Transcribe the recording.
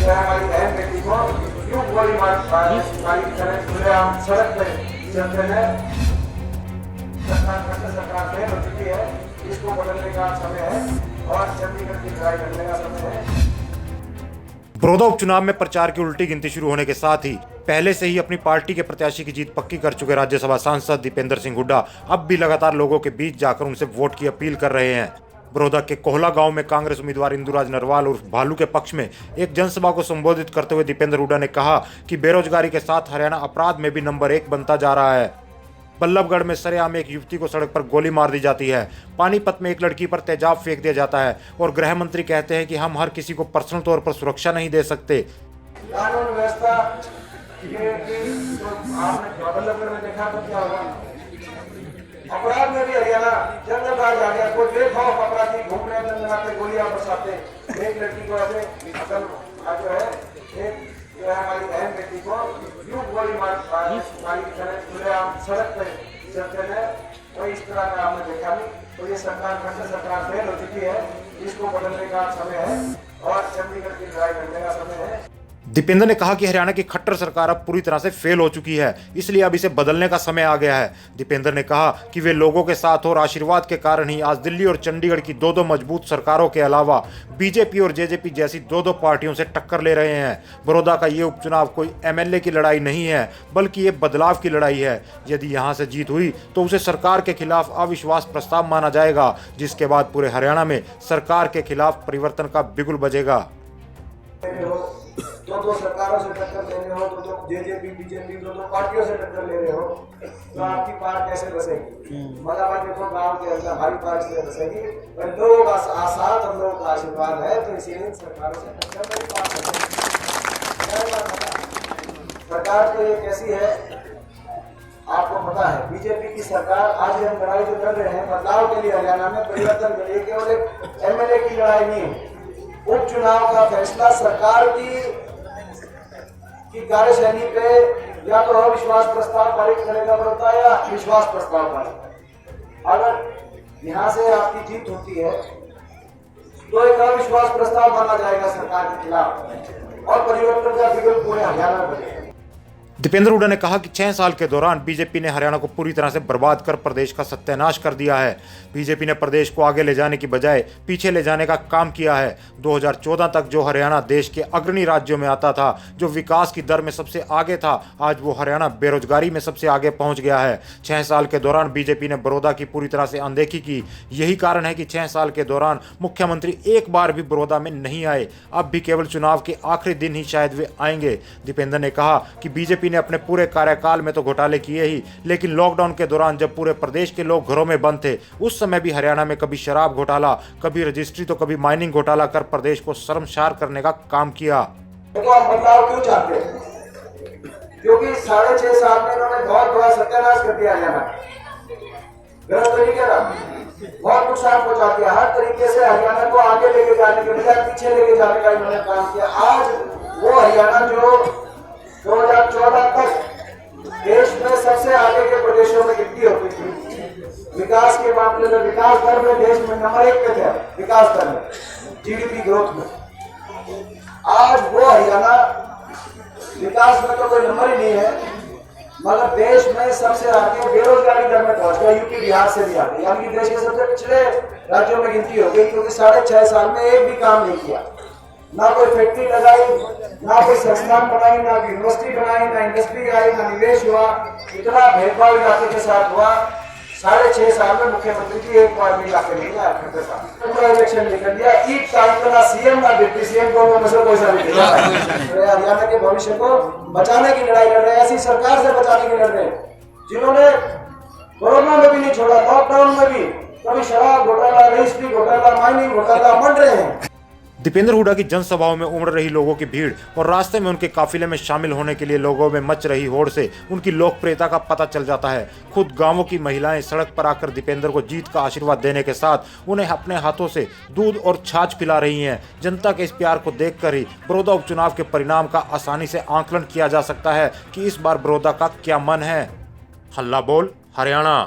हमारी बहन बेटी को क्यों गोली मारी खुलेआम सड़क पे चलते हैं। सरकार फेल हो चुकी है, इसको बदलने का समय है और चंडीगढ़ की लड़ाई लड़ने का समय है। बड़ौदा उपचुनाव में प्रचार की उल्टी गिनती शुरू होने के साथ ही पहले से ही अपनी पार्टी के प्रत्याशी की जीत पक्की कर चुके राज्यसभा सांसद दीपेंद्र सिंह हुड्डा अब भी लगातार लोगों के बीच जाकर उनसे वोट की अपील कर रहे हैं। बड़ौदा के कोहला गांव में कांग्रेस उम्मीदवार इंदुराज नरवाल उर्फ भालू के पक्ष में एक जनसभा को संबोधित करते हुए दीपेंद्र हुड्डा ने कहा कि बेरोजगारी के साथ हरियाणा अपराध में भी नंबर 1 बनता जा रहा है। बल्लभगढ़ में सरेआम एक युवती को सड़क पर गोली मार दी जाती है। पानीपत में एक लड़की पर तेजाब फेंक दिया जाता है और गृह मंत्री कहते हैं कि हम हर किसी को पर्सनल तौर पर सुरक्षा नहीं दे सकते। कानून व्यवस्था बल्लभगढ़ में देखा तो क्या होगा। अपराध में भी हरियाणा जंगल राज आ गया। कोई बेखौफ अपराधी घूमने लगाते गोलियां बरसाते। एक लड़की को ऐसे जो है एक जो है हमारी बहन बेटी को क्यों गोली मारी खुलेआम सड़क पे चलते हैं। कोई इस तरह का आपने देखा नहीं। तो ये सरकार फेल हो चुकी है, इसको बदलने का समय है और चंडीगढ़ की लड़ाई लड़ने का समय है। दीपेंद्र ने कहा कि हरियाणा की खट्टर सरकार अब पूरी तरह से फेल हो चुकी है, इसलिए अब इसे बदलने का समय आ गया है। दीपेंद्र ने कहा कि वे लोगों के साथ और आशीर्वाद के कारण ही आज दिल्ली और चंडीगढ़ की दो मजबूत सरकारों के अलावा बीजेपी और जेजेपी जैसी दो पार्टियों से टक्कर ले रहे हैं। बड़ौदा का ये उपचुनाव कोई एमएलए की लड़ाई नहीं है, बल्कि ये बदलाव की लड़ाई है। यदि यहाँ से जीत हुई तो उसे सरकार के खिलाफ अविश्वास प्रस्ताव माना जाएगा, जिसके बाद पूरे हरियाणा में सरकार के खिलाफ परिवर्तन का बिगुल बजेगा। दो सरकारों से टक्कर ले रहे हो, दो जेजेपी बीजेपी दो पार्टियों से टक्कर ले रहे हो, तो आपकी पार्ट कैसे बसेगी। मतलब देखो गांव के अंदर हमारी पार्ट से बसेगी, पर लोगों का साथ और लोगों का आशीर्वाद है, तो इसीलिए सरकारों से टक्कर नहीं पा सकते। सरकार तो ये कैसी है आपको पता है। बीजेपी की सरकार आज हम लड़ाई जो कर रहे हैं बदलाव के लिए, हरियाणा में परिवर्तन के लिए, केवल एक एमएलए की लड़ाई नहीं है। उपचुनाव का फैसला सरकार की कार्यशैली पे या तो अविश्वास प्रस्ताव पारित करेगा बड़ौदा या विश्वास प्रस्ताव पारित। अगर यहाँ से आपकी जीत होती है तो एक अविश्वास प्रस्ताव माना जाएगा सरकार के खिलाफ और परिवर्तन का बिगुल पूरे हरियाणा में बजेगा। दीपेंद्र हुड्डा ने कहा कि 6 साल के दौरान बीजेपी ने हरियाणा को पूरी तरह से बर्बाद कर प्रदेश का सत्यानाश कर दिया है। बीजेपी ने प्रदेश को आगे ले जाने की बजाय पीछे ले जाने का काम किया है। 2014 तक जो हरियाणा देश के अग्रणी राज्यों में आता था, जो विकास की दर में सबसे आगे था, आज वो हरियाणा बेरोजगारी में सबसे आगे पहुंच गया है। 6 साल के दौरान बीजेपी ने बड़ौदा की पूरी तरह से अनदेखी की। यही कारण है कि 6 साल के दौरान मुख्यमंत्री एक बार भी बड़ौदा में नहीं आए। अब भी केवल चुनाव के आखिरी दिन ही शायद वे आएंगे। दीपेंद्र ने कहा कि बीजेपी ने अपने पूरे कार्यकाल में तो घोटाले किए ही, लेकिन लॉकडाउन के दौरान जब पूरे प्रदेश के लोग घरों में बंद थे, उस समय भी हरियाणा में कभी शराब घोटाला, कभी रजिस्ट्री तो कभी माइनिंग घोटाला कर प्रदेश को शर्मसार करने का काम किया। तो आप बदलाव क्यों चाहते हैं? क्योंकि 6.5 साल में इन्होंने बहुत बड़ा सत्यानाश कर दिया हरियाणा। गलत तरीके का बहुत नुकसान पहुंचा दिया। हर तरीके से हरियाणा को आगे लेके जाने के बजाय पीछे लेके जाने का इन्होंने काम किया। आज वो हरियाणा जो 2014 तक देश में सबसे आगे के प्रदेशों में गिनती होती थी, विकास के मामले में, विकास दर में देश में नंबर 1 पे थे। विकास दर में, जीडीपी ग्रोथ में, आज वो हरियाणा विकास में तो कोई नंबर ही नहीं है, मगर देश में सबसे आगे बेरोजगारी दर में पहुंच गया। यूपी बिहार से भी आगे, यानी कि देश के सबसे पिछड़े राज्यों में गिनती हो गई, क्योंकि 6.5 साल में एक भी काम नहीं किया। ना कोई फैक्ट्री लगाई, ना कोई संस्थान बनाई, ना यूनिवर्सिटी बनाई, ना इंडस्ट्री आई, ना निवेश हुआ। इतना भेदभाव इलाके के साथ हुआ। 6.5 साल में मुख्यमंत्री जी एक बार भी इलाके नहीं आया। पूरा इलेक्शन निकल दिया। एक टाइम का ना सीएम ना डिप्टी सीएम दोनों में से कोई सा नहीं। हरियाणा के भविष्य को बचाने की लड़ाई लड़ रहे हैं, ऐसी सरकार से बचाने की लड़ रहे हैं जिन्होंने कोरोना में भी नहीं छोड़ा, लॉकडाउन में भी कभी शराब घोटाला, रजिस्ट्री घोटाला, माइनिंग घोटाला मंड रहे हैं। दीपेंद्र हुड्डा की जनसभाओं में उमड़ रही लोगों की भीड़ और रास्ते में उनके काफिले में शामिल होने के लिए लोगों में मच रही होड़ से उनकी लोकप्रियता का पता चल जाता है। खुद गांवों की महिलाएं सड़क पर आकर दीपेंद्र को जीत का आशीर्वाद देने के साथ उन्हें अपने हाथों से दूध और छाछ पिला रही हैं। जनता के इस प्यार को देखकर ही बड़ौदा उपचुनाव के परिणाम का आसानी से आकलन किया जा सकता है कि इस बार बड़ौदा का क्या मन है। हल्ला बोल हरियाणा।